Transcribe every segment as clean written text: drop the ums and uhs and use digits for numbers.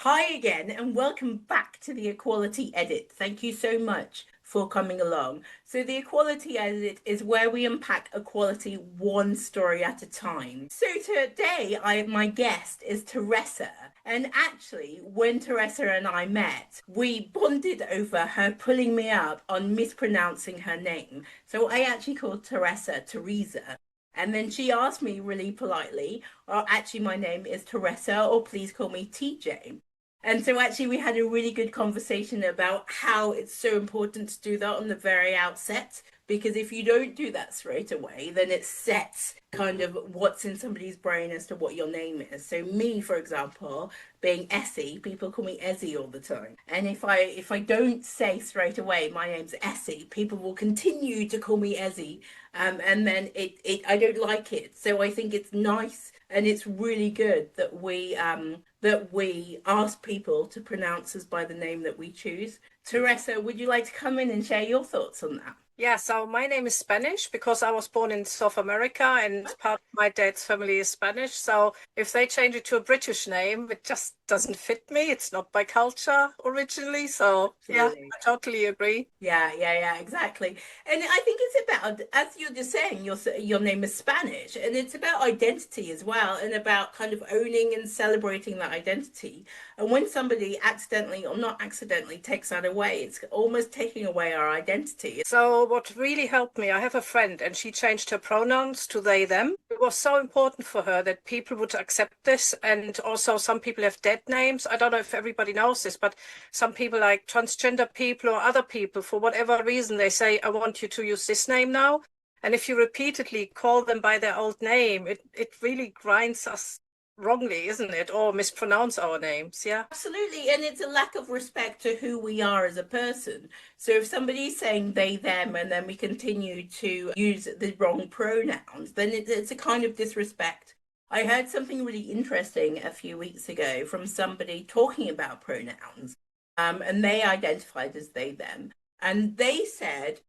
Hi again, and welcome back to the Equality Edit. Thank you so much for coming along. So, the Equality Edit is where we unpack equality one story at a time. So, today, my guest is Teresa. And actually, when Teresa and I met, we bonded over her pulling me up on mispronouncing her name. So, I actually called Teresa Teresa. And then she asked me really politely, oh, actually, my name is Teresa, or please call me TJ. And so actually we had a really good conversation about how it's so important to do that on the very outset, because if you don't do that straight away, then it sets kind of what's in somebody's brain as to what your name is. So me, for example, being Esi, people call me Esi all the time. And if I don't say straight away my name's Esi, people will continue to call me Esi. And then I don't like it. So I think it's nice and it's really good that we ask people to pronounce us by the name that we choose. Teresa, would you like to come in and share your thoughts on that? Yeah, so my name is Spanish because I was born in South America and part of my dad's family is Spanish. So if they change it to a British name, it just doesn't fit me. It's not my culture originally. So yeah, I totally agree. Yeah, exactly. And I think it's about, as you're just saying, your name is Spanish, and it's about identity as well, and about kind of owning and celebrating that identity. And when somebody accidentally or not accidentally takes that away, it's almost taking away our identity. So what really helped me, I have a friend and she changed her pronouns to they, them. It was so important for her that people would accept this. And also some people have dead names. I don't know if everybody knows this, but some people like transgender people or other people, for whatever reason, they say, I want you to use this name now. And if you repeatedly call them by their old name, it really grinds us wrongly, isn't it? Or mispronounce our names. Yeah, absolutely. And it's a lack of respect to who we are as a person. So if somebody's saying they, them, and then we continue to use the wrong pronouns, then it's a kind of disrespect. I heard something really interesting a few weeks ago from somebody talking about pronouns, and they identified as they, them. And they said,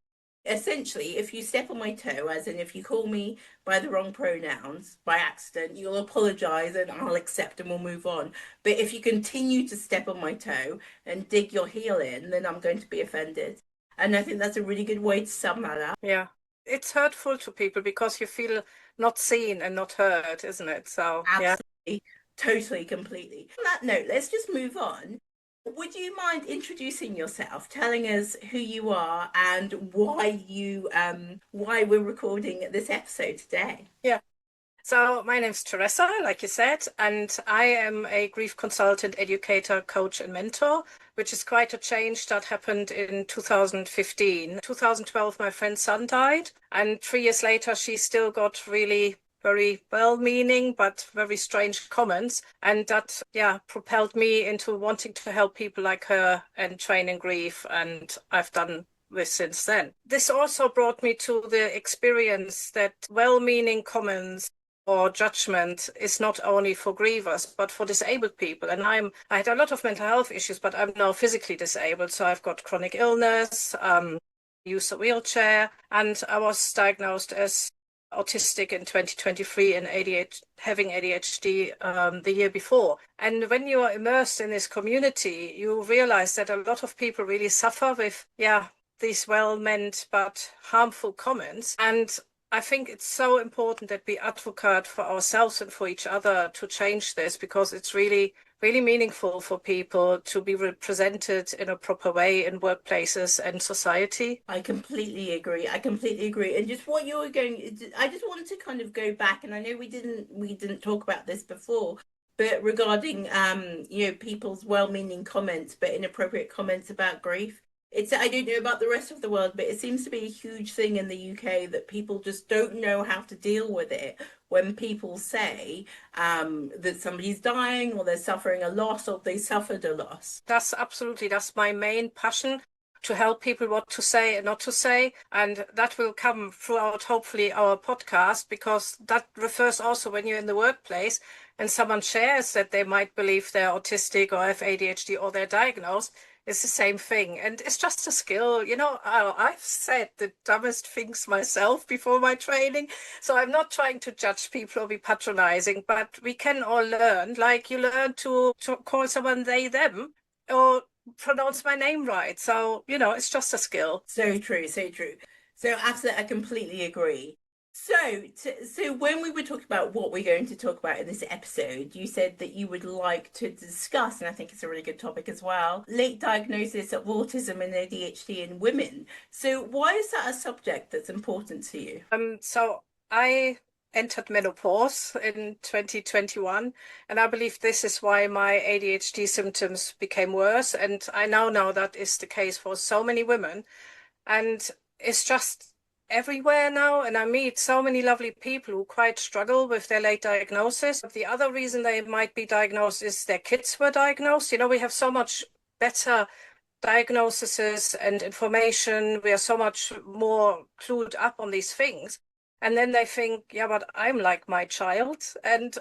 essentially, if you step on my toe, as in if you call me by the wrong pronouns by accident, you'll apologize and I'll accept and we'll move on. But if you continue to step on my toe and dig your heel in, then I'm going to be offended. And I think that's a really good way to sum that up. Yeah. It's hurtful to people because you feel not seen and not heard, isn't it? So, absolutely, yeah. Totally, completely. On that note, let's just move on. Would you mind introducing yourself, telling us who you are and why we're recording this episode today? Yeah. So my name's Teresa, like you said, and I am a grief consultant, educator, coach, and mentor, which is quite a change that happened in 2015. 2012, my friend's son died, and 3 years later, she still got really very well-meaning but very strange comments, and that propelled me into wanting to help people like her and train in grief, and I've done this since then. This also brought me to the experience that well-meaning comments or judgment is not only for grievers but for disabled people. And I had a lot of mental health issues, but I'm now physically disabled, so I've got chronic illness, use a wheelchair, and I was diagnosed as autistic in 2023 and having ADHD the year before. And when you are immersed in this community, you realize that a lot of people really suffer with, these well-meant but harmful comments. And I think it's so important that we advocate for ourselves and for each other to change this, because it's really, really meaningful for people to be represented in a proper way in workplaces and society. I completely agree. And just what you were going, I just wanted to kind of go back, and I know we didn't talk about this before, but regarding people's well-meaning comments but inappropriate comments about grief. I don't know about the rest of the world, but it seems to be a huge thing in the UK that people just don't know how to deal with it when people say that somebody's dying or they're suffering a loss or they suffered a loss. That's my main passion, to help people what to say and not to say. And that will come throughout, hopefully, our podcast, because that refers also when you're in the workplace. and someone shares that they might believe they're autistic or have ADHD or they're diagnosed, it's the same thing. And it's just a skill. I've said the dumbest things myself before my training. So I'm not trying to judge people or be patronizing, but we can all learn. Like you learn to call someone they, them, or pronounce my name right. So, it's just a skill. So true, so true. So absolutely, I completely agree. So when we were talking about what we're going to talk about in this episode, you said that you would like to discuss, and I think it's a really good topic as well, late diagnosis of autism and ADHD in women. So why is that a subject that's important to you? So I entered menopause in 2021, and I believe this is why my ADHD symptoms became worse. And I now know that is the case for so many women. And it's just everywhere now. And I meet so many lovely people who quite struggle with their late diagnosis. The other reason they might be diagnosed is their kids were diagnosed. We have so much better diagnoses and information. We are so much more clued up on these things. And then they think, yeah, but I'm like my child,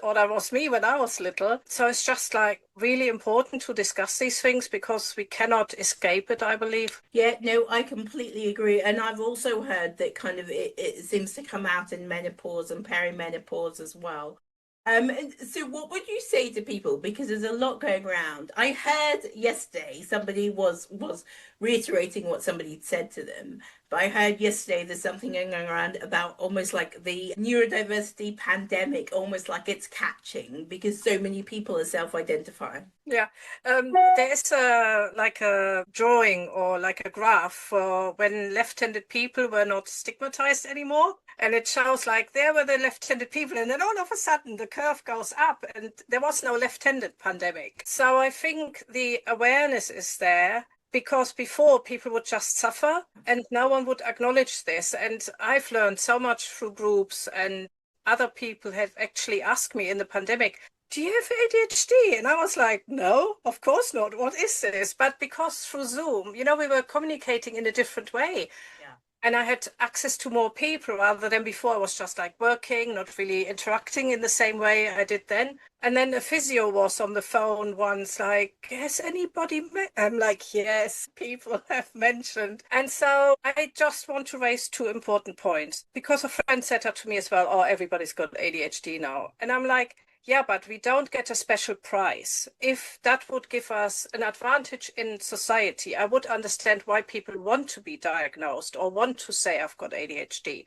or that was me when I was little. So it's just like really important to discuss these things because we cannot escape it, I believe. Yeah, no, I completely agree. And I've also heard that kind of it seems to come out in menopause and perimenopause as well. And so what would you say to people? Because there's a lot going around. I heard yesterday somebody was reiterating what somebody had said to them, but I heard yesterday there's something going around about almost like the neurodiversity pandemic, almost like it's catching because so many people are self-identifying. Yeah, there's like a drawing or like a graph for when left-handed people were not stigmatized anymore. And it shows like there were the left-handed people, and then all of a sudden the curve goes up and there was no left-handed pandemic. So I think the awareness is there because before people would just suffer and no one would acknowledge this. And I've learned so much through groups, and other people have actually asked me in the pandemic, do you have ADHD? And I was like, no, of course not. What is this? But because through Zoom, we were communicating in a different way. Yeah. And I had access to more people rather than before. I was just like working, not really interacting in the same way I did then. And then a physio was on the phone once, like, has anybody met? I'm like, yes, people have mentioned. And so I just want to raise two important points because a friend said that to me as well. Oh, everybody's got ADHD now. And I'm like, yeah, but we don't get a special prize. If that would give us an advantage in society, I would understand why people want to be diagnosed or want to say I've got ADHD.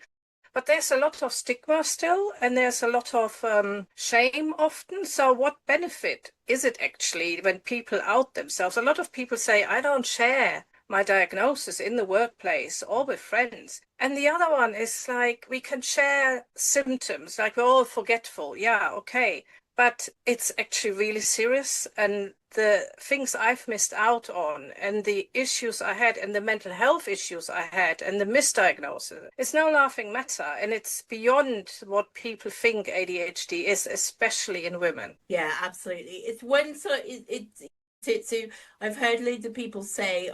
But there's a lot of stigma still, and there's a lot of shame often. So what benefit is it actually when people out themselves? A lot of people say, I don't share my diagnosis in the workplace or with friends. And the other one is like, we can share symptoms, like we're all forgetful. Yeah, okay. But it's actually really serious. And the things I've missed out on and the issues I had and the mental health issues I had and the misdiagnosis, it's no laughing matter. And it's beyond what people think ADHD is, especially in women. Yeah, absolutely. It's when so it's so I've heard loads of people say,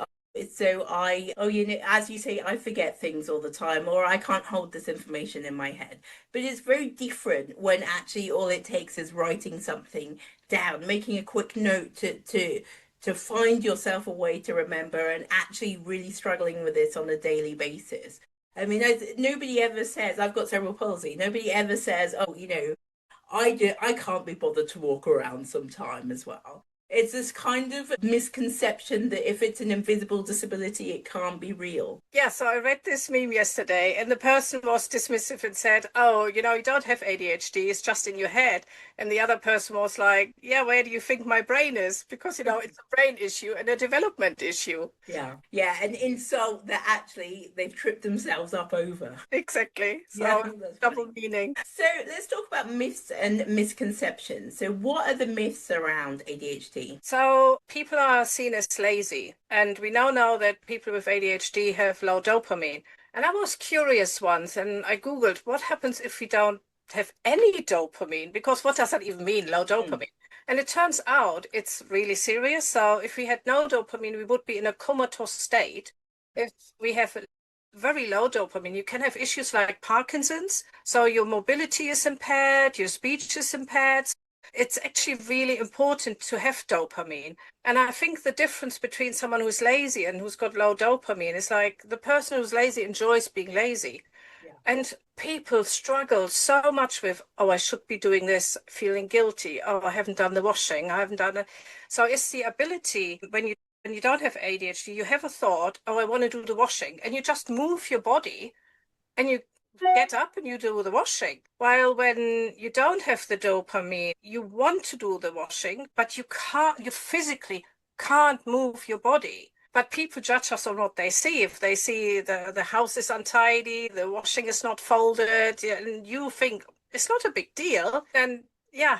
so as you say, I forget things all the time, or I can't hold this information in my head. But it's very different when actually all it takes is writing something down, making a quick note to find yourself a way to remember and actually really struggling with this on a daily basis. I mean, nobody ever says, I've got cerebral palsy. Nobody ever says, oh, I can't be bothered to walk around sometime as well. It's this kind of misconception that if it's an invisible disability, it can't be real. Yeah, so I read this meme yesterday, and the person was dismissive and said, oh, you don't have ADHD, it's just in your head. And the other person was like, yeah, where do you think my brain is? Because, it's a brain issue and a development issue. Yeah. Yeah. An insult that actually they've tripped themselves up over. Exactly. So Yeah, double meaning. So let's talk about myths and misconceptions. So what are the myths around ADHD? So people are seen as lazy, and we now know that people with ADHD have low dopamine. And I was curious once, and I Googled what happens if we don't have any dopamine, because what does that even mean, low dopamine? And it turns out it's really serious. So if we had no dopamine, we would be in a comatose state. If we have very low dopamine, you can have issues like Parkinson's. So your mobility is impaired, your speech is impaired. it's actually really important to have dopamine. And I think the difference between someone who's lazy and who's got low dopamine is like the person who's lazy enjoys being lazy. Yeah. And people struggle so much with, oh, I should be doing this, feeling guilty. Oh, I haven't done the washing. I haven't done it. So it's the ability when you don't have ADHD, you have a thought, oh, I want to do the washing, and you just move your body and you get up and you do the washing. While when you don't have the dopamine, you want to do the washing, but you can't, you physically can't move your body. But people judge us on what they see. If they see the house is untidy, the washing is not folded, and you think it's not a big deal, then yeah,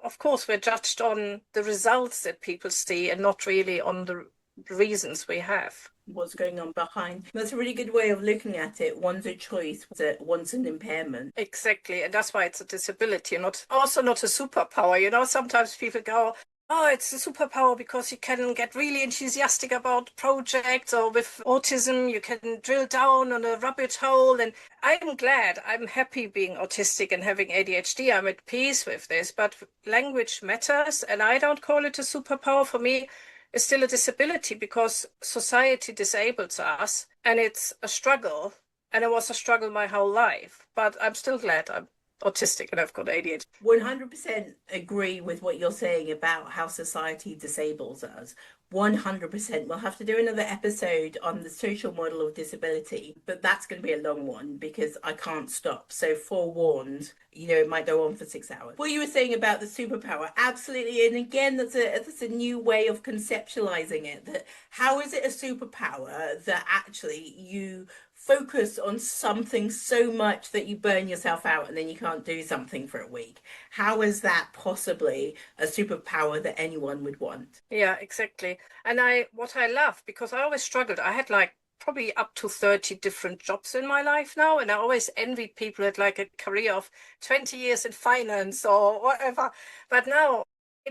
of course, we're judged on the results that people see and not really on the reasons we have. What's going on behind. That's a really good way of looking at it. One's a choice, one's an impairment. Exactly. And that's why it's a disability and not also not a superpower. You know, sometimes people go, oh, it's a superpower because you can get really enthusiastic about projects, or with autism, you can drill down on a rabbit hole. And I'm glad, I'm happy being autistic and having ADHD. I'm at peace with this, but language matters. And I don't call it a superpower. For me, it's still a disability because society disables us, and it's a struggle. And it was a struggle my whole life, but I'm still glad I'm autistic and I've got ADHD. 100% agree with what you're saying about how society disables us. 100%. We'll have to do another episode on the social model of disability, but that's going to be a long one because I can't stop. So forewarned, it might go on for 6 hours. What you were saying about the superpower, absolutely. And again, that's a new way of conceptualizing it. That how is it a superpower that actually you focus on something so much that you burn yourself out and then you can't do something for a week? How is that possibly a superpower that anyone would want? Yeah, exactly. And what I love, because I always struggled, I had like probably up to 30 different jobs in my life now, and I always envied people who had like a career of 20 years in finance or whatever. But now,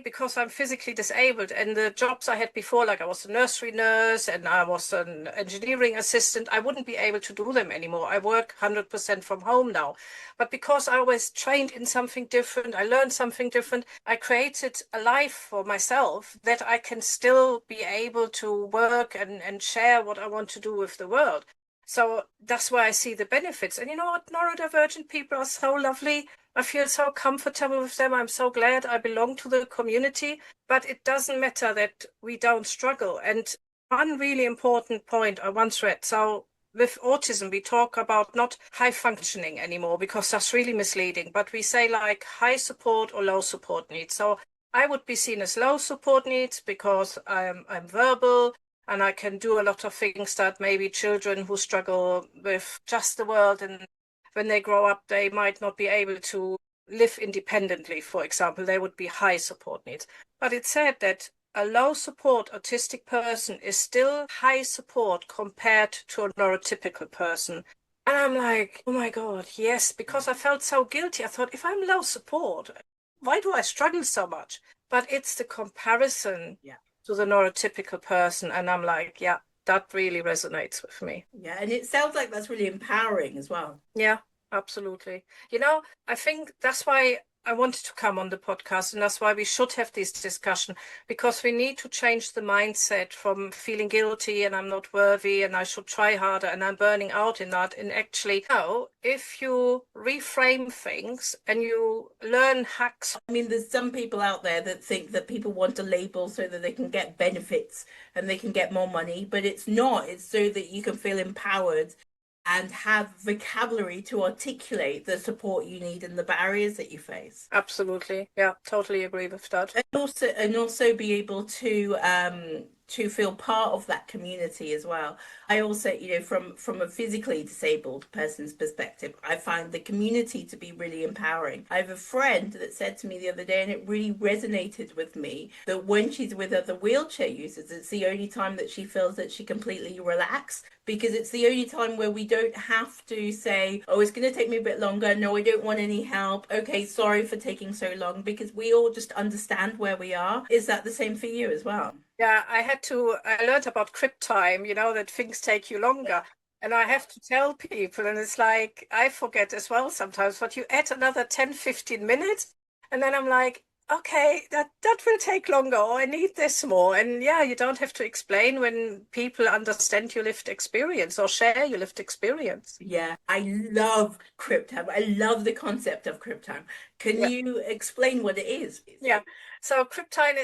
because I'm physically disabled, and the jobs I had before, like I was a nursery nurse and I was an engineering assistant, I wouldn't be able to do them anymore. I work 100% from home now. But because I was trained in something different, I learned something different, I created a life for myself that I can still be able to work and share what I want to do with the world. So that's why I see the benefits. And you know what? Neurodivergent people are so lovely. I feel so comfortable with them. I'm so glad I belong to the community. But it doesn't matter that we don't struggle. And one really important point I once read. So with autism, we talk about not high functioning anymore because that's really misleading. But we say like high support or low support needs. So I would be seen as low support needs because I'm verbal, and I can do a lot of things that maybe children who struggle with just the world, and when they grow up, they might not be able to live independently, for example. They would be high support needs. But it said that a low support autistic person is still high support compared to a neurotypical person. And I'm like, oh my God, yes, because I felt so guilty. I thought, if I'm low support, why do I struggle so much? But it's the comparison. Yeah. To the neurotypical person, and I'm like, yeah, that really resonates with me. Yeah, and it sounds like that's really empowering as well. Yeah, absolutely. I think that's why I wanted to come on the podcast, and that's why we should have this discussion, because we need to change the mindset from feeling guilty and I'm not worthy and I should try harder and I'm burning out in that. And actually, if you reframe things and you learn hacks. I mean, there's some people out there that think that people want a label so that they can get benefits and they can get more money, but it's not. It's so that you can feel empowered and have vocabulary to articulate the support you need and the barriers that you face. Absolutely. Yeah, totally agree with that. And also be able to feel part of that community as well. I also, from a physically disabled person's perspective, I find the community to be really empowering. I have a friend that said to me the other day, and it really resonated with me, that when she's with other wheelchair users, it's the only time that she feels that she completely relax, because it's the only time where we don't have to say, oh, it's going to take me a bit longer. No, I don't want any help. Okay, sorry for taking so long, because we all just understand where we are. Is that the same for you as well? Yeah, I learned about crib time, that things take you longer. And I have to tell people, and it's like, I forget as well sometimes, but you add another 10, 15 minutes. And then I'm like, okay, that will take longer, or I need this more. And yeah, you don't have to explain when people understand your lived experience or share your lived experience. Yeah, I love crib time. I love the concept of crib time. Can Yeah. you explain what it is? Yeah. So Krypton,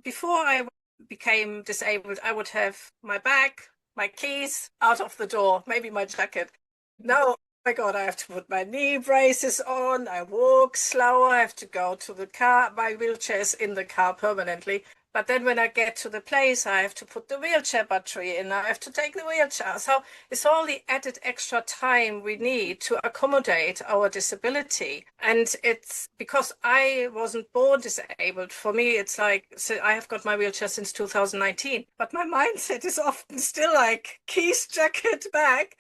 before I became disabled, I would have my bag, my keys out of the door, maybe my jacket. Now, oh my God, I have to put my knee braces on. I walk slower. I have to go to the car. My wheelchair is in the car permanently. But then when I get to the place, I have to put the wheelchair battery in. I have to take the wheelchair. So it's all the added extra time we need to accommodate our disability. And it's because I wasn't born disabled. For me, it's like, so I have got my wheelchair since 2019, but my mindset is often still like keys, jacket, bag.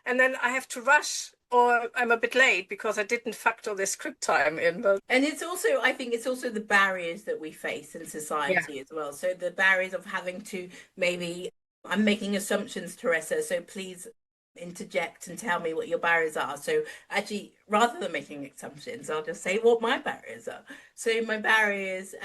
And then I have to rush or I'm a bit late because I didn't factor this script time in. But And it's also, I think it's also the barriers that we face in yeah, society as well. So the barriers of having to maybe, I'm making assumptions, Teresa, so please interject and tell me what your barriers are. So actually, rather than making assumptions, I'll just say what my barriers are. So my barriers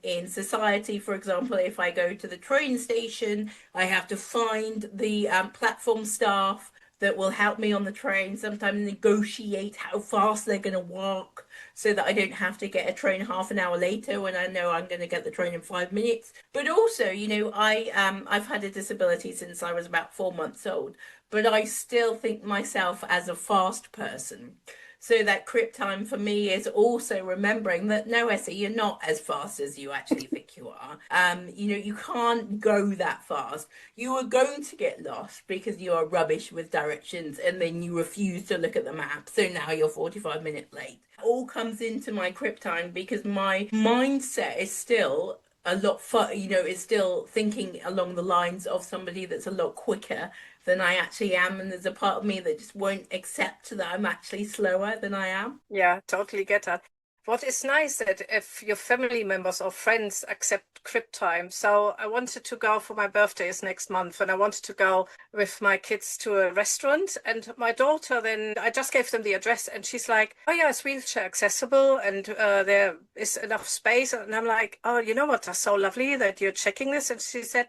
in society, for example, if I go to the train station, I have to find the platform staff that will help me on the train, sometimes negotiate how fast they're going to walk so that I don't have to get a train half an hour later when I know I'm going to get the train in 5 minutes. But also, I've had a disability since I was about 4 months old, but I still think myself as a fast person. So that crip time for me is also remembering that no, Essie, you're not as fast as you actually think you are. You can't go that fast. You are going to get lost because you are rubbish with directions and then you refuse to look at the map. So now you're 45 minutes late. All comes into my crip time because my mindset is still a lot is still thinking along the lines of somebody that's a lot quicker than I actually am, and there's a part of me that just won't accept that I'm actually slower than I am. yeah, totally get that. What is nice that if your family members or friends accept crib time. So I wanted to go for my birthday is next month, and I wanted to go with my kids to a restaurant. And my daughter, then I just gave them the address, and she's like, "Oh yeah, it's wheelchair accessible, and there is enough space." And I'm like, "Oh, you know what? That's so lovely that you're checking this." And she said,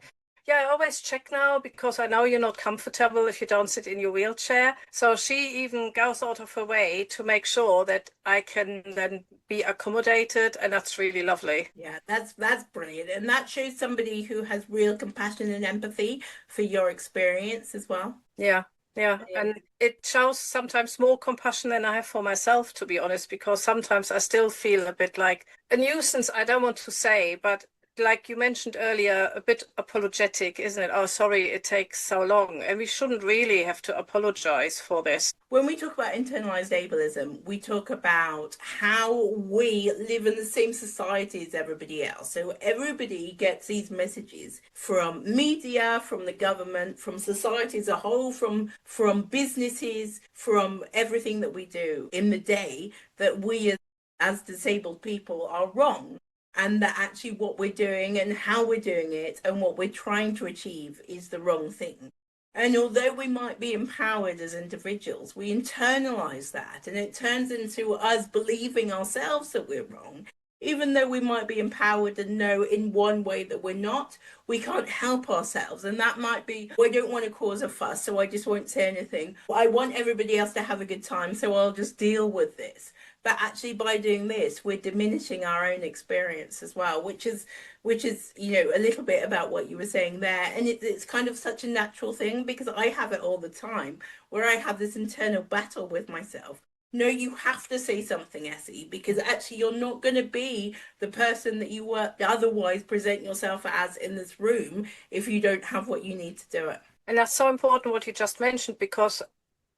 yeah, I always check now because I know you're not comfortable if you don't sit in your wheelchair. So she even goes out of her way to make sure that I can then be accommodated, and that's really lovely. Yeah, that's brilliant. And that shows somebody who has real compassion and empathy for your experience as well. Yeah, yeah. Yeah. And it shows sometimes more compassion than I have for myself, to be honest, because sometimes I still feel a bit like a nuisance. I don't want to say, but like you mentioned earlier, a bit apologetic, isn't it? Oh, sorry, it takes so long. And we shouldn't really have to apologize for this. When we talk about internalized ableism, we talk about how we live in the same society as everybody else. So everybody gets these messages from media, from the government, from society as a whole, from businesses, from everything that we do in the day, that we as disabled people are wrong, and that actually what we're doing and how we're doing it and what we're trying to achieve is the wrong thing. And although we might be empowered as individuals, we internalize that and it turns into us believing ourselves that we're wrong. Even though we might be empowered and know in one way that we're not, we can't help ourselves. And that might be, well, I don't want to cause a fuss, so I just won't say anything. I want everybody else to have a good time, so I'll just deal with this. But actually, by doing this, we're diminishing our own experience as well, which is a little bit about what you were saying there. And it's kind of such a natural thing because I have it all the time where I have this internal battle with myself. No, you have to say something, Essie, because actually you're not going to be the person that you were otherwise present yourself as in this room if you don't have what you need to do it. And that's so important what you just mentioned, because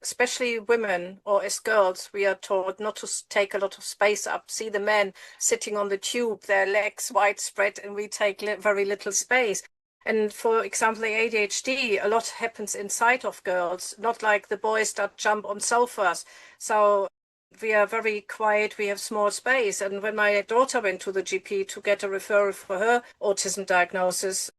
especially women or as girls, we are taught not to take a lot of space up. See the men sitting on the tube, their legs widespread, and we take very little space. And for example, the ADHD, a lot happens inside of girls, not like the boys that jump on sofas. So we are very quiet, we have small space. And when my daughter went to the GP to get a referral for her autism diagnosis,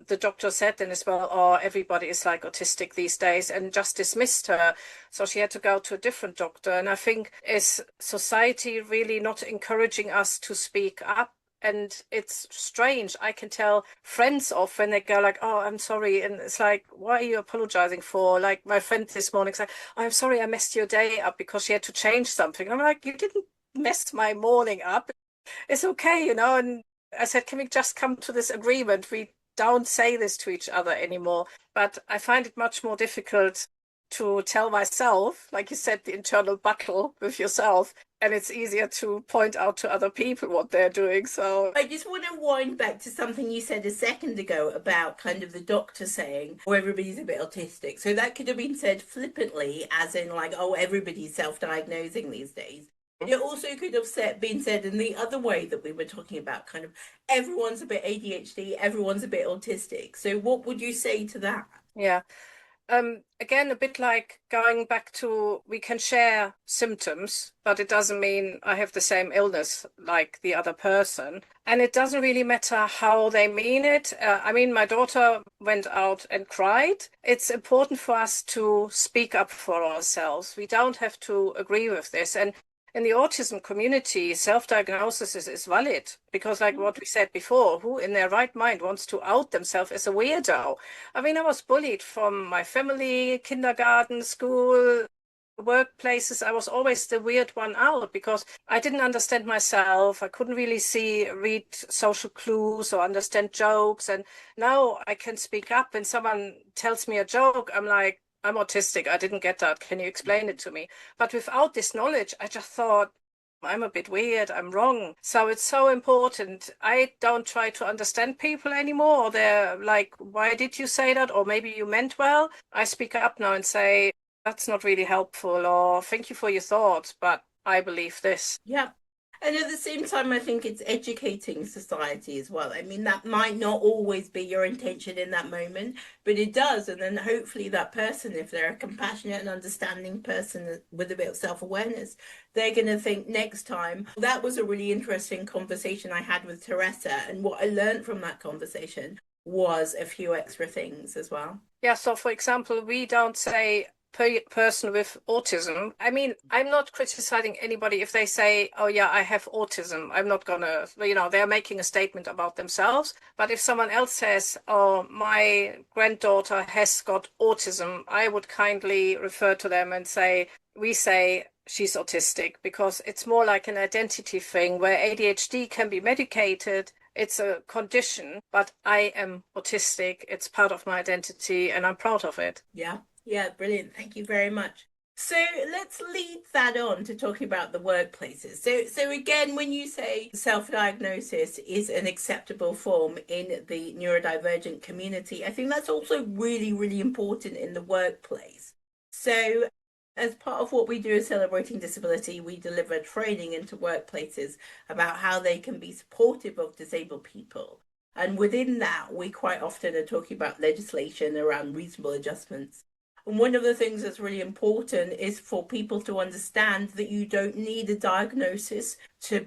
the doctor said then as well, oh, everybody is like autistic these days, and just dismissed her. So she had to go to a different doctor. And I think is society really not encouraging us to speak up And it's strange. I can tell friends off when they go like, oh, I'm sorry. And it's like, what are you apologizing for? Like my friend this morning said, oh, I'm sorry I messed your day up because she had to change something. I'm like, you didn't mess my morning up. It's okay, you know. And I said, can we just come to this agreement? We don't say this to each other anymore. But I find it much more difficult to tell myself, like you said, the internal battle with yourself. And it's easier to point out to other people what they're doing. So I just want to wind back to something you said a second ago about kind of the doctor saying, oh, everybody's a bit autistic. So that could have been said flippantly, as in like, oh, everybody's self-diagnosing these days. It also could have been said in the other way that we were talking about, kind of everyone's a bit ADHD, everyone's a bit autistic. So what would you say to that? yeah. Again, a bit like going back to we can share symptoms, but it doesn't mean I have the same illness like the other person. And it doesn't really matter how they mean it. I mean, my daughter went out and cried. It's important for us to speak up for ourselves. We don't have to agree with this. And in the autism community, self-diagnosis is valid because, like what we said before, who in their right mind wants to out themselves as a weirdo? I mean, I was bullied from my family, kindergarten, school, workplaces. I was always the weird one out because I didn't understand myself. I couldn't really read social clues or understand jokes. And now I can speak up when someone tells me a joke. I'm like, I'm autistic. I didn't get that. Can you explain it to me? But without this knowledge, I just thought, I'm a bit weird. I'm wrong. So it's so important. I don't try to understand people anymore. Or they're like, why did you say that? Or maybe you meant well. I speak up now and say, that's not really helpful. Or thank you for your thoughts, but I believe this. Yeah. And at the same time, I think it's educating society as well. I mean, that might not always be your intention in that moment, but it does. And then hopefully that person, if they're a compassionate and understanding person with a bit of self-awareness, they're going to think next time. That was a really interesting conversation I had with Teresa. And what I learned from that conversation was a few extra things as well. Yeah, so for example, we don't say person with autism. I mean, I'm not criticizing anybody if they say, oh yeah, I have autism. I'm not gonna, they're making a statement about themselves. But if someone else says, oh, my granddaughter has got autism, I would kindly refer to them and say, we say she's autistic because it's more like an identity thing where ADHD can be medicated. It's a condition, but I am autistic. It's part of my identity and I'm proud of it. Yeah. Yeah, brilliant. Thank you very much. So let's lead that on to talking about the workplaces. So again, when you say self-diagnosis is an acceptable form in the neurodivergent community, I think that's also really, really important in the workplace. So as part of what we do as Celebrating Disability, we deliver training into workplaces about how they can be supportive of disabled people. And within that, we quite often are talking about legislation around reasonable adjustments. And one of the things that's really important is for people to understand that you don't need a diagnosis to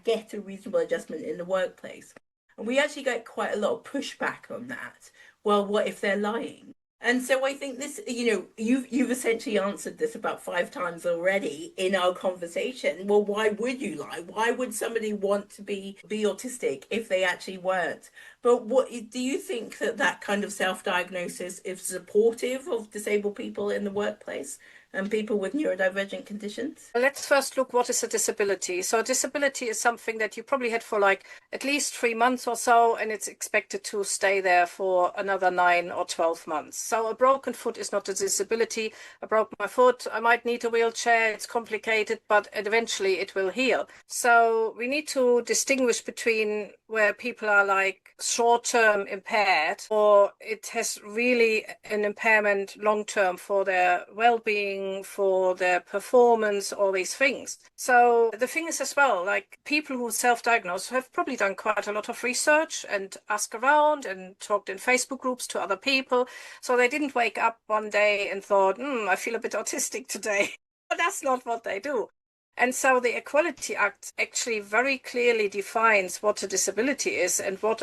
get a reasonable adjustment in the workplace. And we actually get quite a lot of pushback on that. Well, what if they're lying? And so I think this, you've essentially answered this about 5 times already in our conversation. Well, why would you lie? Why would somebody want to be autistic if they actually weren't? But what do you think that kind of self-diagnosis is supportive of disabled people in the workplace and people with neurodivergent conditions? Let's first look what is a disability. So a disability is something that you probably had for like at least 3 months or so, and it's expected to stay there for another 9 or 12 months. So a broken foot is not a disability. I broke my foot. I might need a wheelchair. It's complicated, but eventually it will heal. So we need to distinguish between where people are like short-term impaired or it has really an impairment long-term for their well-being, for their performance, all these things. So the thing is as well, like people who self-diagnose have probably done quite a lot of research and asked around and talked in Facebook groups to other people. So they didn't wake up one day and thought, I feel a bit autistic today. But that's not what they do. And so the Equality Act actually very clearly defines what a disability is and what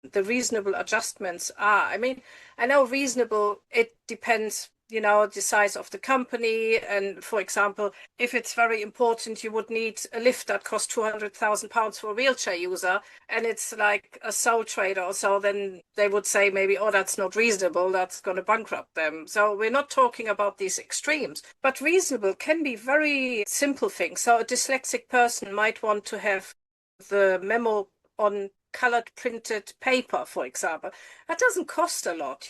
the reasonable adjustments are. I mean, I know reasonable, it depends the size of the company. And for example, if it's very important, you would need a lift that costs £200,000 for a wheelchair user, and it's like a sole trader or so, then they would say maybe, oh, that's not reasonable, that's going to bankrupt them. So we're not talking about these extremes, but reasonable can be very simple things. So a dyslexic person might want to have the memo on colored printed paper, for example. That doesn't cost a lot,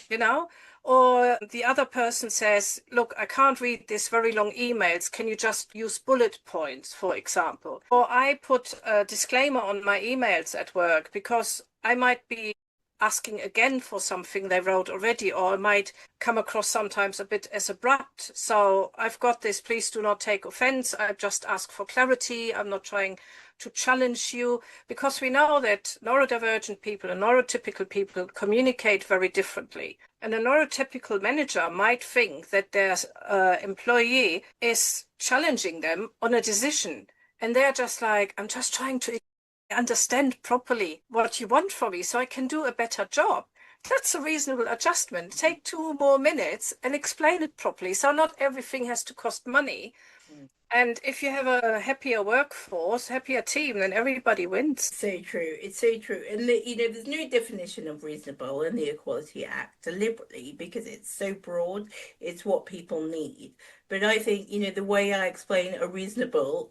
Or the other person says, look, I can't read these very long emails. Can you just use bullet points, for example? Or I put a disclaimer on my emails at work because I might be asking again for something they wrote already, or I might come across sometimes a bit as abrupt. So I've got this, please do not take offense. I just ask for clarity. I'm not trying to challenge you, because we know that neurodivergent people and neurotypical people communicate very differently. And a neurotypical manager might think that their employee is challenging them on a decision. And they're just like, I'm just trying to understand properly what you want from me so I can do a better job. That's a reasonable adjustment. Take 2 more minutes and explain it properly. So not everything has to cost money. And if you have a happier workforce, happier team, then everybody wins. So true. It's so true. And there's no definition of reasonable in the Equality Act deliberately because it's so broad. It's what people need. But I think, the way I explain the reasonable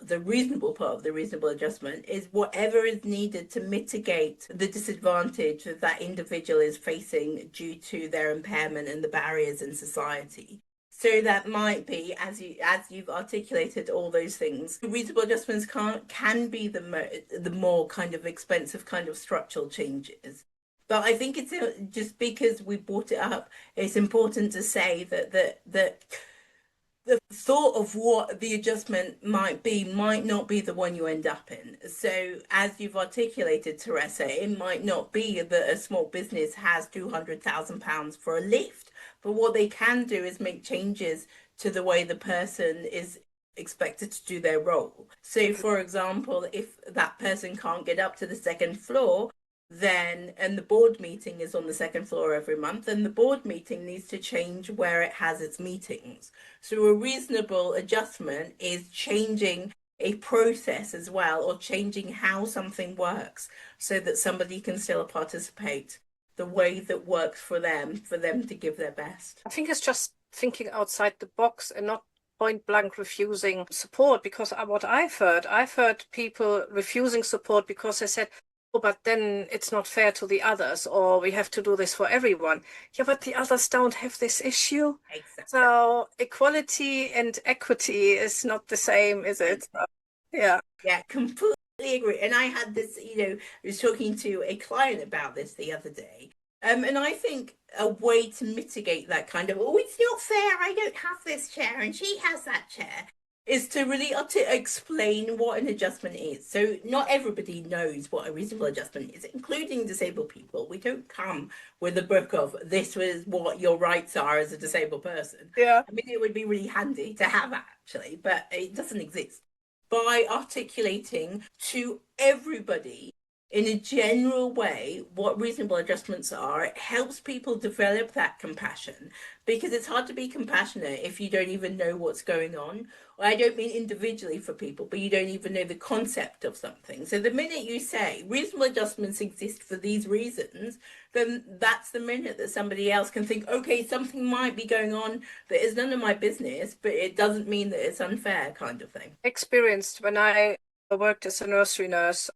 part of the reasonable adjustment is whatever is needed to mitigate the disadvantage that that individual is facing due to their impairment and the barriers in society. So that might be, as you've articulated all those things, reasonable adjustments can be the more kind of expensive kind of structural changes. But I think it's just because we brought it up, it's important to say that the thought of what the adjustment might be might not be the one you end up in. So as you've articulated, Teresa, it might not be that a small business has £200,000 for a lift, but what they can do is make changes to the way the person is expected to do their role. So for example, if that person can't get up to the second floor, and the board meeting is on the second floor every month, then the board meeting needs to change where it has its meetings. So a reasonable adjustment is changing a process as well, or changing how something works so that somebody can still participate the way that works for them to give their best. I think it's just thinking outside the box and not point blank refusing support, because what I've heard people refusing support because they said, oh, but then it's not fair to the others, or we have to do this for everyone. Yeah, but the others don't have this issue. Exactly. So equality and equity is not the same, is it? Yeah. Yeah, completely agree. And I had this, I was talking to a client about this the other day. And I think a way to mitigate that kind of, oh, it's not fair, I don't have this chair and she has that chair, is to really explain what an adjustment is. So not everybody knows what a reasonable adjustment is, including disabled people. We don't come with a book of this was what your rights are as a disabled person. Yeah. I mean, it would be really handy to have actually, but it doesn't exist. By articulating to everybody in a general way what reasonable adjustments are, it helps people develop that compassion, because it's hard to be compassionate if you don't even know what's going on. I don't mean individually for people, but you don't even know the concept of something. So the minute you say reasonable adjustments exist for these reasons, then that's the minute that somebody else can think, okay, something might be going on that is none of my business, but it doesn't mean that it's unfair, kind of thing. Experienced when I worked as a nursery nurse,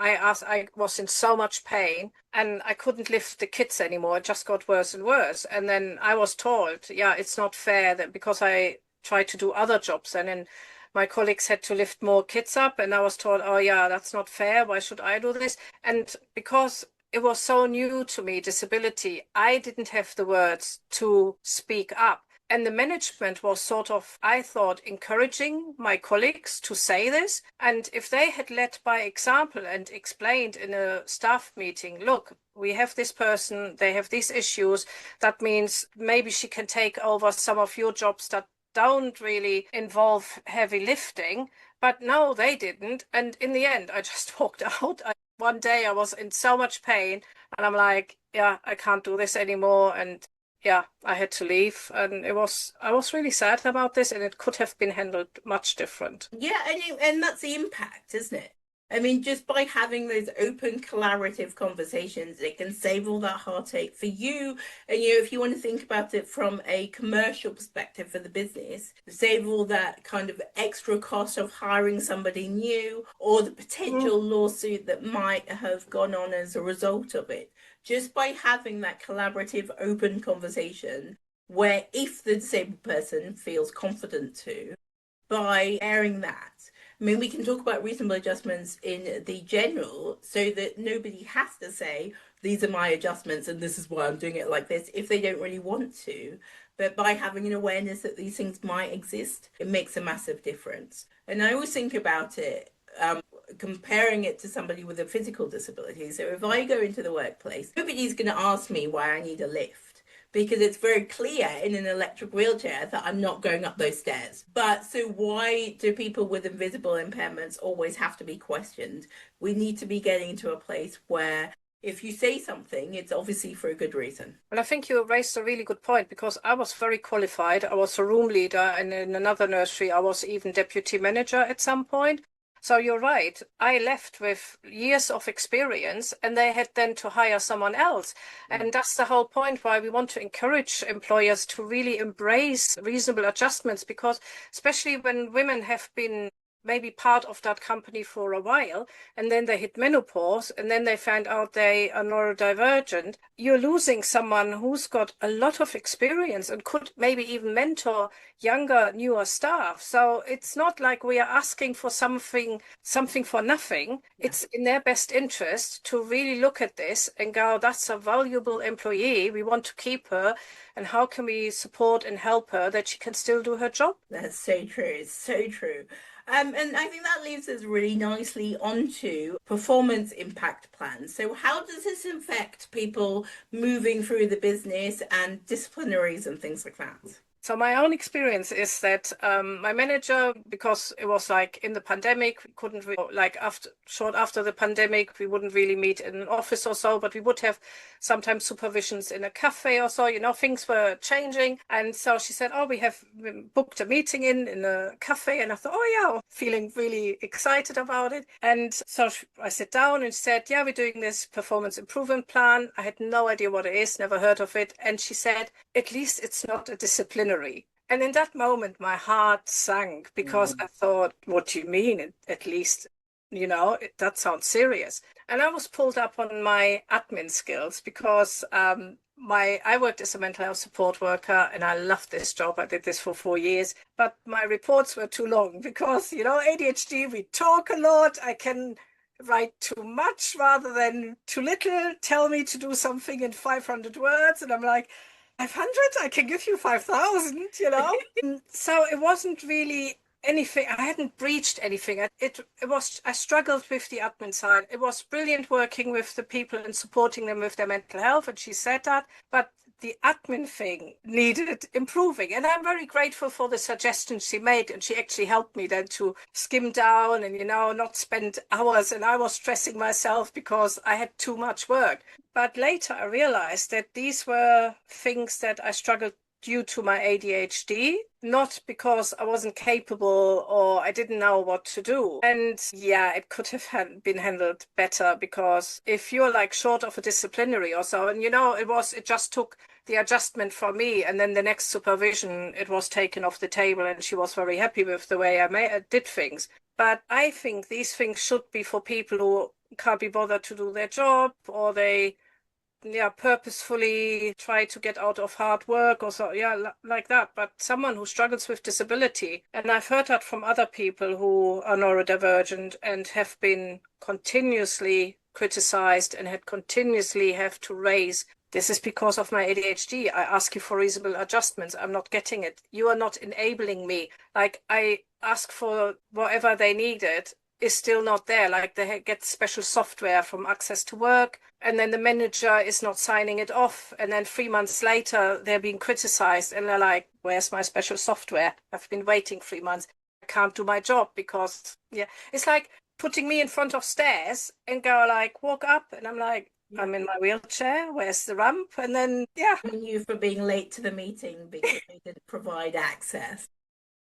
I was in so much pain and I couldn't lift the kids anymore. It just got worse and worse. And then I was told, yeah, it's not fair, that because I tried to do other jobs and then my colleagues had to lift more kids up, and I was told, oh yeah, that's not fair. Why should I do this? And because it was so new to me, disability, I didn't have the words to speak up. And the management was sort of, I thought, encouraging my colleagues to say this. And if they had led by example and explained in a staff meeting, look, we have this person, they have these issues, that means maybe she can take over some of your jobs that don't really involve heavy lifting. But no, they didn't. And in the end, I just walked out. One day I was in so much pain and I'm like, yeah, I can't do this anymore. And yeah, I had to leave, and I was really sad about this, and it could have been handled much different. Yeah, and that's the impact, isn't it? I mean, just by having those open, collaborative conversations, it can save all that heartache for you. And if you want to think about it from a commercial perspective for the business, save all that kind of extra cost of hiring somebody new or the Mm. potential lawsuit that might have gone on as a result of it. Just by having that collaborative, open conversation where if the disabled person feels confident to, by airing that. I mean, we can talk about reasonable adjustments in the general so that nobody has to say, these are my adjustments and this is why I'm doing it like this if they don't really want to. But by having an awareness that these things might exist, it makes a massive difference. And I always think about it, comparing it to somebody with a physical disability. So if I go into the workplace, nobody's going to ask me why I need a lift because it's very clear in an electric wheelchair that I'm not going up those stairs. But so why do people with invisible impairments always have to be questioned? We need to be getting to a place where if you say something, it's obviously for a good reason. And I think you raised a really good point because I was very qualified. I was a room leader, and in another nursery, I was even deputy manager at some point. So you're right. I left with years of experience, and they had then to hire someone else. And that's the whole point why we want to encourage employers to really embrace reasonable adjustments, because especially when women have been maybe part of that company for a while, and then they hit menopause, and then they find out they are neurodivergent, you're losing someone who's got a lot of experience and could maybe even mentor younger, newer staff. So it's not like we are asking for something for nothing. Yeah. It's in their best interest to really look at this and go, that's a valuable employee. We want to keep her. And how can we support and help her that she can still do her job? That's so true. It's so true. And I think that leads us really nicely onto performance impact plans. So, how does this affect people moving through the business and disciplinaries and things like that? So my own experience is that my manager, because it was like in the pandemic, we couldn't really, like short after the pandemic, we wouldn't really meet in an office or so, but we would have sometimes supervisions in a cafe or so, things were changing. And so she said, oh, we have booked a meeting in a cafe. And I thought, oh yeah, feeling really excited about it. And so I sat down and said, yeah, we're doing this performance improvement plan. I had no idea what it is, never heard of it. And she said, at least it's not a disciplinary. And in that moment, my heart sank because I thought, what do you mean? At least, that sounds serious. And I was pulled up on my admin skills because I worked as a mental health support worker and I loved this job. I did this for 4 years, but my reports were too long because, ADHD, we talk a lot. I can write too much rather than too little. Tell me to do something in 500 words. And I'm like, 500? I can give you 5,000. So it wasn't really anything. I hadn't breached anything. I struggled with the admin side. It was brilliant working with the people and supporting them with their mental health, and she said that. But the admin thing needed improving. And I'm very grateful for the suggestions she made. And she actually helped me then to skim down and, not spend hours. And I was stressing myself because I had too much work. But later I realized that these were things that I struggled due to my ADHD, not because I wasn't capable or I didn't know what to do. And yeah, it could have been handled better because if you're like short of a disciplinary or so, and it just took the adjustment for me, and then the next supervision, it was taken off the table, and she was very happy with the way I did things. But I think these things should be for people who can't be bothered to do their job, or they purposefully try to get out of hard work or so, like that. But someone who struggles with disability, and I've heard that from other people who are neurodivergent and have been continuously criticized and had continuously have to raise, this is because of my ADHD. I ask you for reasonable adjustments. I'm not getting it. You are not enabling me. Like, I ask for whatever they needed is still not there. Like, they get special software from Access to Work, and then the manager is not signing it off. And then 3 months later, they're being criticized, and they're like, where's my special software? I've been waiting 3 months. I can't do my job because, it's like putting me in front of stairs and go like, walk up. And I'm like, Yeah. I'm in my wheelchair. Where's the ramp? And then, yeah, Blaming you for being late to the meeting because they didn't provide access.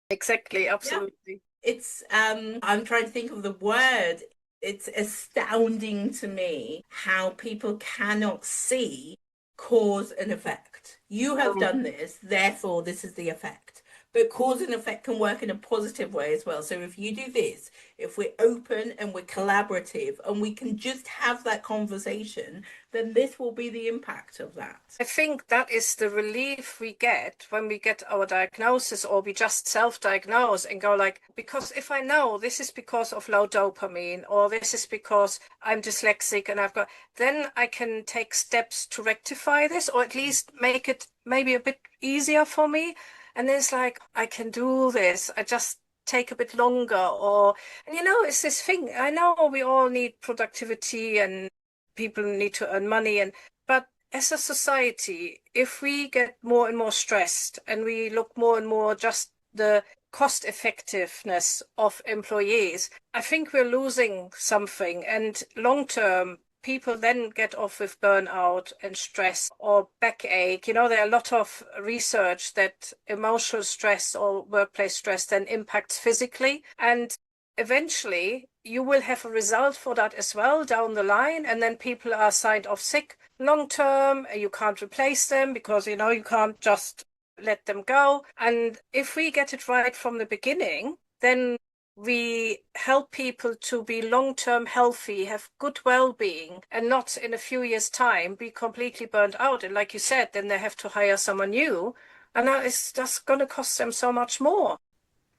exactly, Yeah. absolutely. It's I'm trying to think of the word. It's astounding to me how people cannot see cause and effect. You have Mm. done this, therefore this is the effect. But cause and effect can work in a positive way as well. So if you do this, if we're open and we're collaborative and we can just have that conversation, then this will be the impact of that. I think that is the relief we get when we get our diagnosis or we just self-diagnose and go like, because if I know this is because of low dopamine or this is because I'm dyslexic and I've got, then I can take steps to rectify this or at least make it maybe a bit easier for me. And it's like, I can do this. I just take a bit longer or, and it's this thing. I know we all need productivity and people need to earn money but as a society, if we get more and more stressed and we look more and more just the cost effectiveness of employees, I think we're losing something. And long term, people then get off with burnout and stress or backache. There are a lot of research that emotional stress or workplace stress then impacts physically. And eventually, you will have a result for that as well down the line. And then people are signed off sick long term. You can't replace them because, you can't just let them go. And if we get it right from the beginning, then we help people to be long-term healthy, have good well-being, and not in a few years' time be completely burnt out. And like you said, then they have to hire someone new. And that is just going to cost them so much more.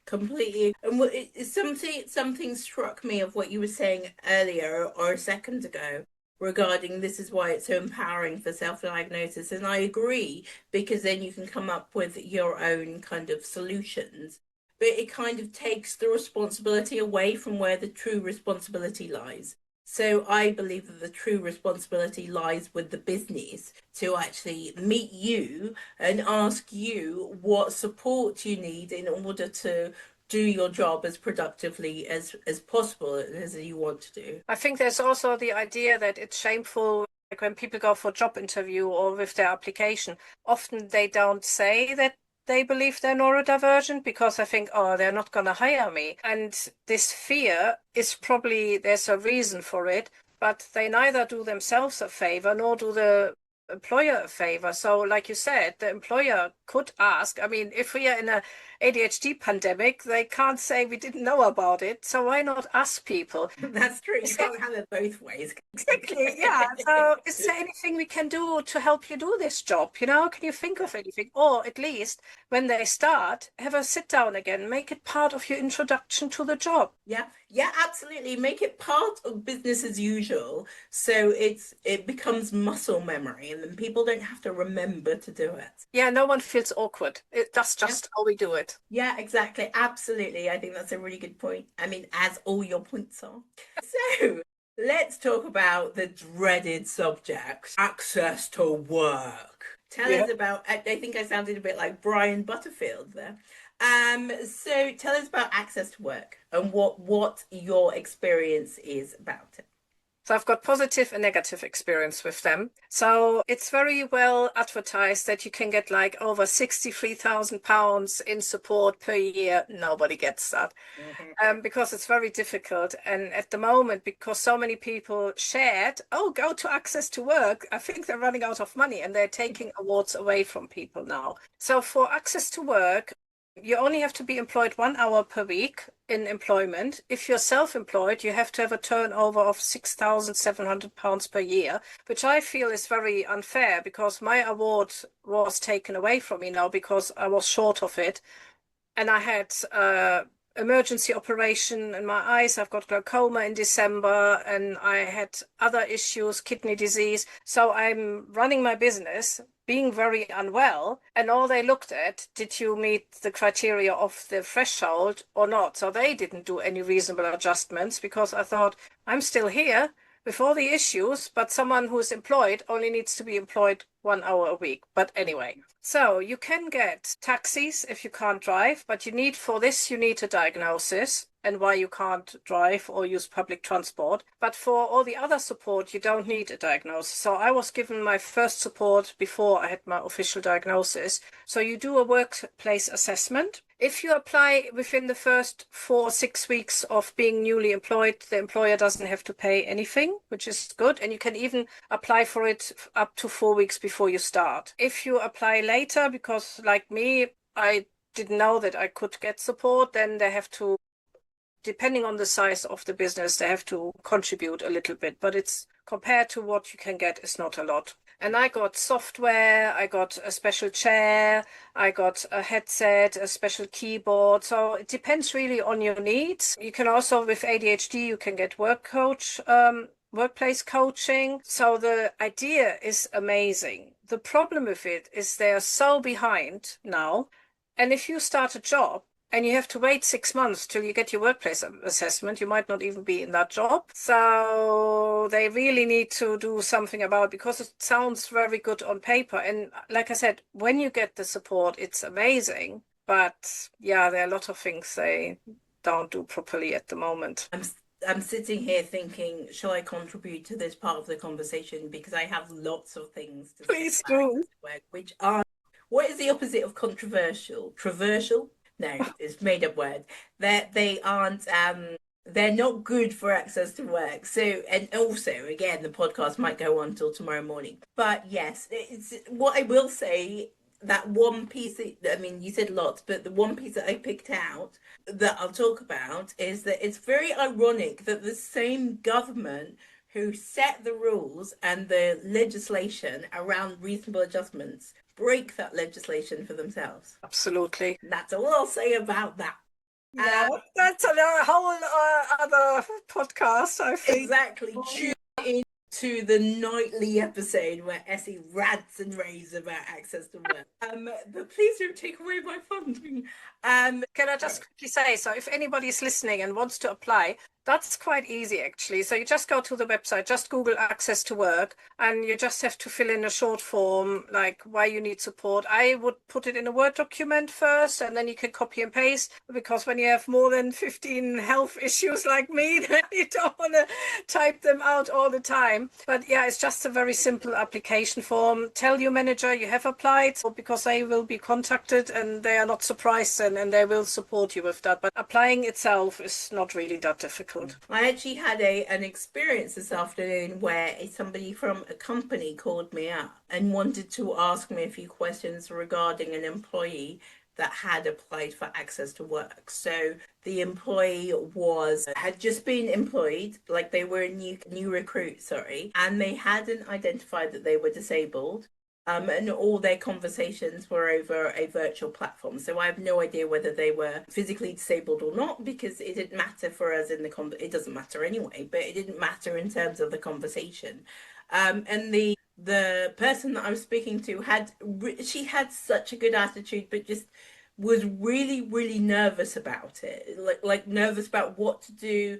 Completely. And something struck me of what you were saying earlier or a second ago regarding this is why it's so empowering for self-diagnosis. And I agree because then you can come up with your own kind of solutions. But it kind of takes the responsibility away from where the true responsibility lies. So I believe that the true responsibility lies with the business to actually meet you and ask you what support you need in order to do your job as productively as possible as you want to do. I think there's also the idea that it's shameful, like when people go for a job interview or with their application, often they don't say that they believe they're neurodivergent because I think, oh, they're not going to hire me. And this fear is probably, there's a reason for it, but they neither do themselves a favor nor do the employer a favor. So like you said, the employer could ask, I mean, if we are in a ADHD pandemic, they can't say we didn't know about it. So why not ask people? That's true. You can't have it both ways. Exactly, yeah. So is there anything we can do to help you do this job? Can you think of anything? Or at least when they start, have a sit down again, make it part of your introduction to the job. Yeah, yeah, absolutely. Make it part of business as usual, so it becomes muscle memory, and then people don't have to remember to do it. Yeah, no one feels awkward. That's Yeah, just how we do it. yeah, exactly. Absolutely. I think that's a really good point. I mean, as all your points are. So let's talk about the dreaded subject, access to work. Tell Yeah. us about, I think I sounded a bit like Brian Butterfield there. So tell us about access to work and what your experience is about it. So I've got positive and negative experience with them. So it's very well advertised that you can get like over £63,000 in support per year. Nobody gets that. Mhm. Because it's very difficult. And at the moment, because so many people shared, oh, go to access to work, I think they're running out of money and they're taking awards away from people now. So for access to work, you only have to be employed 1 hour per week in employment. If you're self-employed, you have to have a turnover of £6,700 per year, which I feel is very unfair because my award was taken away from me now because I was short of it and I had emergency operation in my eyes. I've got glaucoma in December and I had other issues, kidney disease. So I'm running my business, being very unwell. And all they looked at, did you meet the criteria of the threshold or not? So they didn't do any reasonable adjustments because I thought, I'm still here with all the issues, but someone who is employed only needs to be employed 1 hour a week. But anyway, so you can get taxis if you can't drive, but for this, you need a diagnosis. and why you can't drive or use public transport. But for all the other support, you don't need a diagnosis. So I was given my first support before I had my official diagnosis. So you do a workplace assessment. If you apply within the first 4 or 6 weeks of being newly employed, the employer doesn't have to pay anything, which is good. And you can even apply for it up to 4 weeks before you start. If you apply later, because like me, I didn't know that I could get support, then they have to, depending on the size of the business, they have to contribute a little bit. But it's compared to what you can get, it's not a lot. And I got software, I got a special chair, I got a headset, a special keyboard. So it depends really on your needs. You can also, with ADHD, you can get workplace coaching. So the idea is amazing. The problem with it is they are so behind now. And if you start a job, and you have to wait 6 months till you get your workplace assessment, you might not even be in that job. So they really need to do something about it, because it sounds very good on paper. And like I said, when you get the support, it's amazing. But yeah, there are a lot of things they don't do properly at the moment. I'm sitting here thinking, shall I contribute to this part of the conversation? Because I have lots of things to say Please about do. work, which are, what is the opposite of controversial? Traversial? No, it's made up word. They aren't they're not good for access to work. So, and also again, the podcast might go on till tomorrow morning. But yes, it's what I will say, that one piece, I mean, you said lots, but the one piece that I picked out that I'll talk about is that it's very ironic that the same government who set the rules and the legislation around reasonable adjustments break that legislation for themselves. Absolutely. And that's all I'll say about that. Yeah, that's a whole other podcast, I think. Exactly. Tune in to the nightly episode where Esi rants and raves about access to work. But please don't take away my funding. Can I just quickly say, so if anybody is listening and wants to apply, that's quite easy actually. So you just go to the website, just Google access to work, and you just have to fill in a short form, like why you need support. I would put it in a Word document first, and then you can copy and paste, because when you have more than 15 health issues like me, then you don't want to type them out all the time. But yeah, it's just a very simple application form. Tell your manager you have applied, because they will be contacted and they are not surprised, and they will support you with that. But applying itself is not really that difficult. I actually had an experience this afternoon where somebody from a company called me up and wanted to ask me a few questions regarding an employee that had applied for access to work. So the employee had just been employed, like they were a new recruit, sorry, and they hadn't identified that they were disabled. And all their conversations were over a virtual platform. So I have no idea whether they were physically disabled or not, because it didn't matter for us in the it doesn't matter anyway, but it didn't matter in terms of the conversation. And the person that I was speaking to she had such a good attitude, but just was really nervous about it, like nervous about what to do.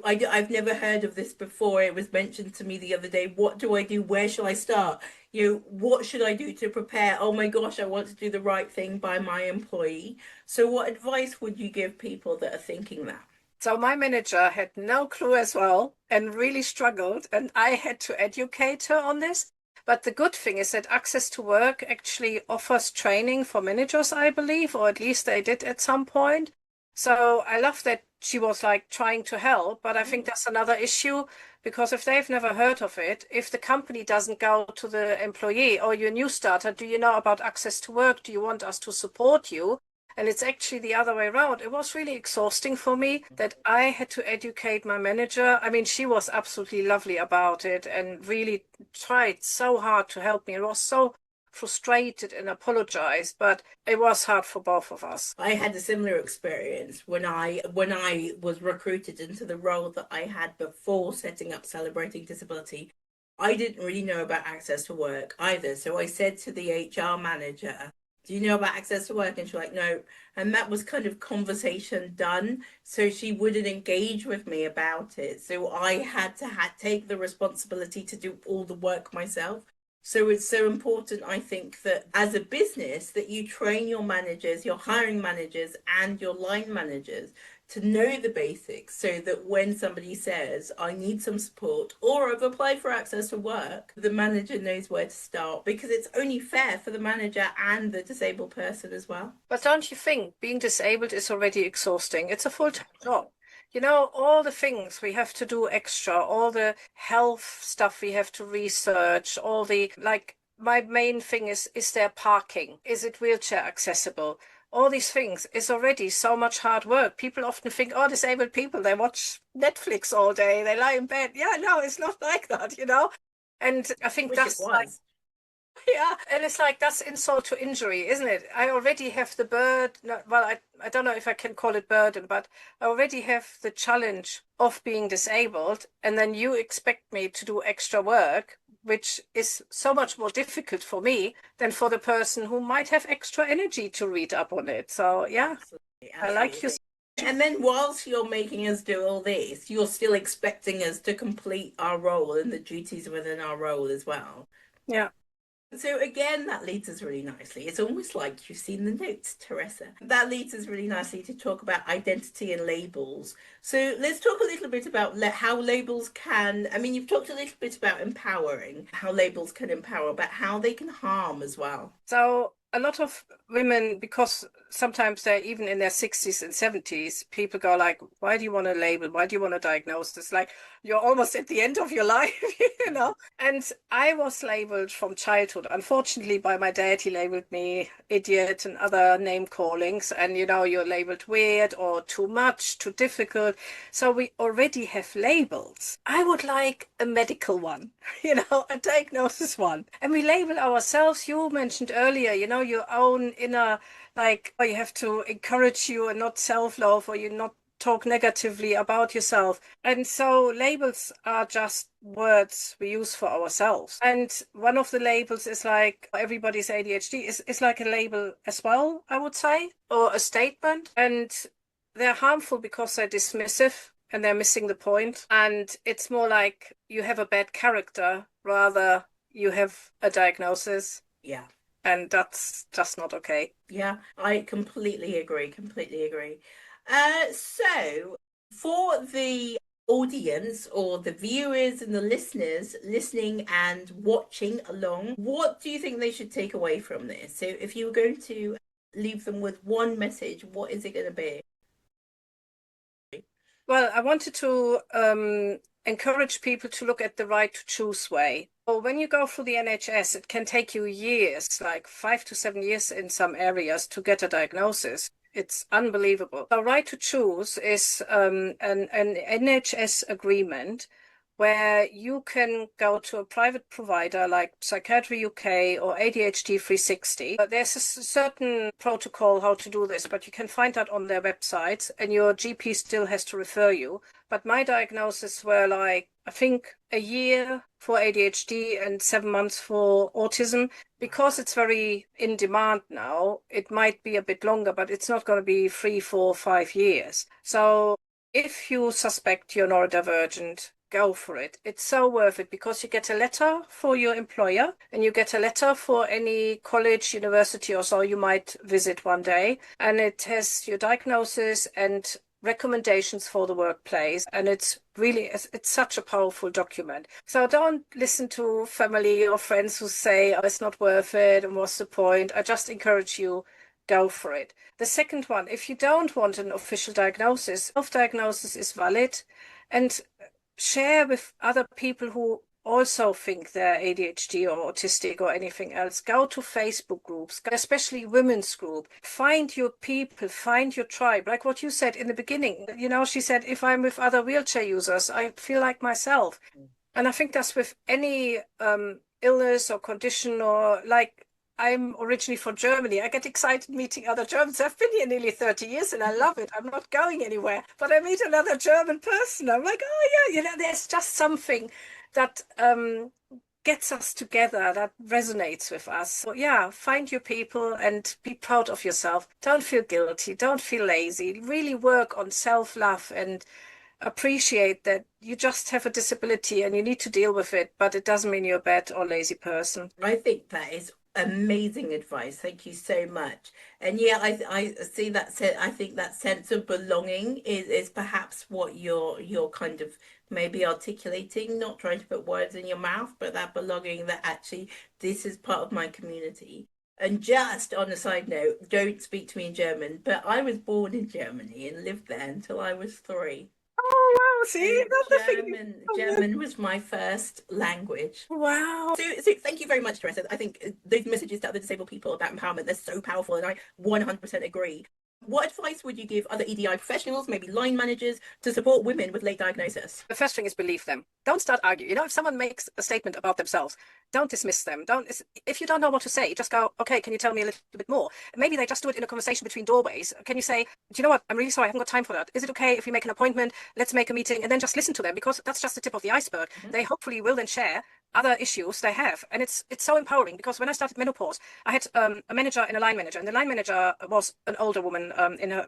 I've never heard of this before. It was mentioned to me the other day. What do I do? Where shall I start? What should I do to prepare? Oh my gosh, I want to do the right thing by my employee. So what advice would you give people that are thinking that? So my manager had no clue as well and really struggled, and I had to educate her on this. But the good thing is that Access to Work actually offers training for managers, I believe, or at least they did at some point. So I love that she was like trying to help, but I think that's another issue, because if they've never heard of it, if the company doesn't go to the employee, or you're a new starter, do you know about Access to Work? Do you want us to support you? And it's actually the other way around. It was really exhausting for me that I had to educate my manager. I mean, she was absolutely lovely about it and really tried so hard to help me. It was so frustrated and apologized, but it was hard for both of us. I had a similar experience when I was recruited into the role that I had before setting up Celebrating Disability. I didn't really know about Access to Work either. So I said to the HR manager, do you know about access to work? And she's like, no. And that was kind of conversation done. So she wouldn't engage with me about it. So I had to take the responsibility to do all the work myself. So it's so important, I think, that as a business, that you train your managers, your hiring managers and your line managers to know the basics so that when somebody says, I need some support or I've applied for access to work, the manager knows where to start because it's only fair for the manager and the disabled person as well. But don't you think being disabled is already exhausting? It's a full-time Exactly. job. All the things we have to do extra, all the health stuff we have to research, all the, like, my main thing is there parking? Is it wheelchair accessible? All these things is already so much hard work. People often think, oh, disabled people, they watch Netflix all day, they lie in bed. Yeah, no, it's not like that. And I think Wish it that's like, was. yeah, and it's like that's insult to injury, isn't it? I already have the well, I don't know if I can call it burden, but I already have the challenge of being disabled, and then you expect me to do extra work, which is so much more difficult for me than for the person who might have extra energy to read up on it. So yeah, Absolutely, I like you. absolutely. And then whilst you're making us do all this, you're still expecting us to complete our role and the duties within our role as well. Yeah. So again, that leads us really nicely. It's almost like you've seen the notes, Teresa. That leads us really nicely to talk about identity and labels. So let's talk a little bit about how labels can, I mean, you've talked a little bit about empowering, how labels can empower, but how they can harm as well. So a lot of women, because sometimes they're even in their 60s and 70s, people go like, why do you want a label? Why do you want a diagnosis? Like, you're almost at the end of your life, you know? And I was labeled from childhood, unfortunately, by my dad. He labeled me idiot and other name callings. And, you're labeled weird or too much, too difficult. So we already have labels. I would like a medical one, a diagnosis one. And we label ourselves. You mentioned earlier, your own inner, like, oh, you have to encourage you and not self-love, or you not talk negatively about yourself. And so labels are just words we use for ourselves. And one of the labels is like everybody's ADHD is like a label as well, I would say, or a statement. And they're harmful because they're dismissive and they're missing the point. And it's more like you have a bad character rather you have a diagnosis. Yeah. And that's just not okay. Yeah, I completely agree, completely agree. So for the audience or the viewers and the listeners listening and watching along, what do you think they should take away from this? So if you were going to leave them with one message, what is it going to be? Well, I wanted to encourage people to look at the right to choose way. Well, when you go through the NHS, it can take you years, like 5 to 7 years in some areas, to get a diagnosis. It's unbelievable. The right to choose is an NHS agreement where you can go to a private provider like Psychiatry UK or ADHD 360. There's a certain protocol how to do this, but you can find that on their websites, and your GP still has to refer you. But my diagnoses were like, I think, a year for ADHD and 7 months for autism. Because it's very in demand now, it might be a bit longer, but it's not going to be 3, 4, 5 years. So if you suspect you're neurodivergent, go for it. It's so worth it because you get a letter for your employer and you get a letter for any college, university or so you might visit one day. And it has your diagnosis and recommendations for the workplace. And it's such a powerful document. So don't listen to family or friends who say, oh, it's not worth it and what's the point. I just encourage you, go for it. The second one, if you don't want an official diagnosis, self-diagnosis is valid, and share with other people who also think they're ADHD or autistic or anything else. Go to Facebook groups, especially women's group. Find your people, find your tribe. Like what you said in the beginning, she said, if I'm with other wheelchair users, I feel like myself. And I think that's with any illness or condition, or like, I'm originally from Germany. I get excited meeting other Germans. I've been here nearly 30 years and I love it. I'm not going anywhere. But I meet another German person. I'm like, oh, yeah, there's just something that gets us together, that resonates with us. So, yeah, find your people and be proud of yourself. Don't feel guilty. Don't feel lazy. Really work on self-love and appreciate that you just have a disability and you need to deal with it, but it doesn't mean you're a bad or lazy person. I think that is amazing advice. Thank you so much. And yeah, I see that. I think that sense of belonging is perhaps what you're kind of maybe articulating, not trying to put words in your mouth, but that belonging, that actually this is part of my community. And just on a side note, don't speak to me in German, but I was born in Germany and lived there until I was 3. Oh, wow. See, And that's the thing. German was my first language. Wow. So thank you very much, Teresa. I think those messages to other disabled people about empowerment, they're so powerful, and I 100% agree. What advice would you give other EDI professionals, maybe line managers, to support women with late diagnosis? The first thing is believe them. Don't start arguing. If someone makes a statement about themselves, don't dismiss them. If you don't know what to say, just go, okay, can you tell me a little bit more? Maybe they just do it in a conversation between doorways. Can you say, do you know what? I'm really sorry. I haven't got time for that. Is it okay if we make an appointment? Let's make a meeting, and then just listen to them, because that's just the tip of the iceberg. They hopefully will then share other issues they have. And it's so empowering, because when I started menopause, I had a manager and a line manager, and the line manager was an older woman in her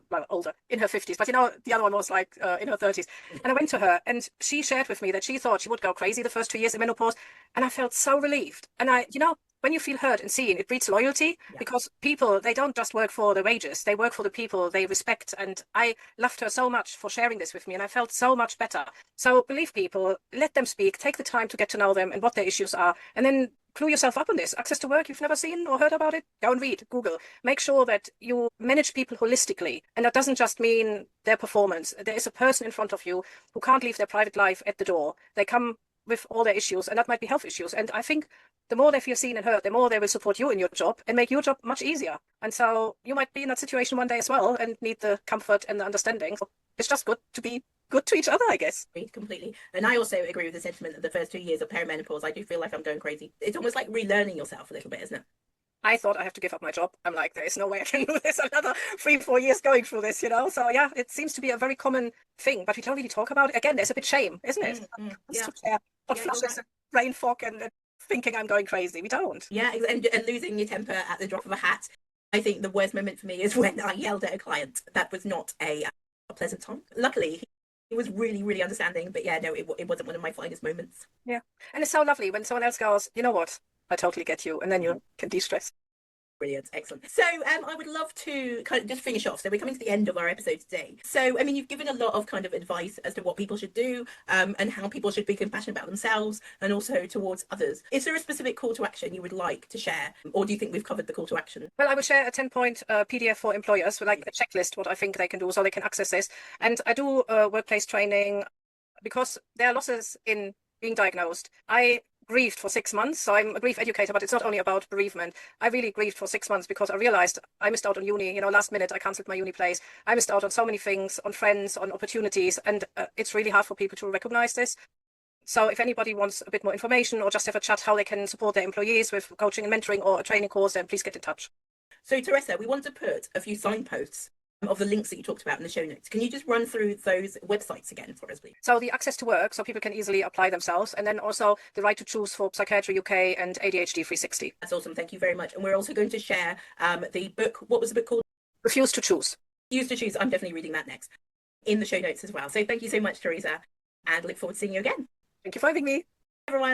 50s, but the other one was like in her 30s. And I went to her and she shared with me that she thought she would go crazy the first 2 years in menopause, and I felt so relieved. And when you feel heard and seen, it breeds loyalty, because people, they don't just work for the wages, they work for the people they respect. And I loved her so much for sharing this with me, and I felt so much better. So believe people, let them speak, take the time to get to know them and what their issues are, and then clue yourself up on this. Access to work, you've never seen or heard about it? Go and read, Google. Make sure that you manage people holistically. And that doesn't just mean their performance. There is a person in front of you who can't leave their private life at the door. They come with all their issues, and that might be health issues. And I think the more they feel seen and heard, the more they will support you in your job and make your job much easier. And so you might be in that situation one day as well and need the comfort and the understanding. So it's just good to be good to each other, I guess. Completely. And I also agree with the sentiment that the first 2 years of perimenopause, I do feel like I'm going crazy. It's almost like relearning yourself a little bit, isn't it? I thought I have to give up my job. I'm like, there is no way I can do this another 3-4 years going through this, So yeah, it seems to be a very common thing, but we don't really talk about it. Again, there's a bit shame, isn't it? Yeah. What flushes and brain fog and thinking I'm going crazy. We don't. Yeah, and losing your temper at the drop of a hat. I think the worst moment for me is when I yelled at a client. That was not a pleasant time. Luckily, he was really, really understanding. But yeah, no, it wasn't one of my finest moments. Yeah. And it's so lovely when someone else goes, you know what? I totally get you. And then you can de-stress. Brilliant, excellent. So I would love to kind of just finish off. So we're coming to the end of our episode today. So I mean, you've given a lot of kind of advice as to what people should do, and how people should be compassionate about themselves and also towards others. Is there a specific call to action you would like to share, or do you think we've covered the call to action? Well, I will share a 10-point PDF for employers with like a checklist, what I think they can do so they can access this. And I do workplace training because there are losses in being diagnosed. I grieved for 6 months. So I'm a grief educator, but it's not only about bereavement. I really grieved for 6 months because I realized I missed out on uni. Last minute, I cancelled my uni place. I missed out on so many things, on friends, on opportunities. And it's really hard for people to recognize this. So if anybody wants a bit more information or just have a chat how they can support their employees with coaching and mentoring or a training course, then please get in touch. So Teresa, we want to put a few signposts of the links that you talked about in the show notes. Can you just run through those websites again for us, please? So the access to work, so people can easily apply themselves, and then also the right to choose for Psychiatry UK and ADHD 360. That's awesome. Thank you very much. And we're also going to share the book. What was the book called? Refuse to Choose. Refuse to Choose. I'm definitely reading that next in the show notes as well. So thank you so much, Teresa, and look forward to seeing you again. Thank you for having me. Everyone.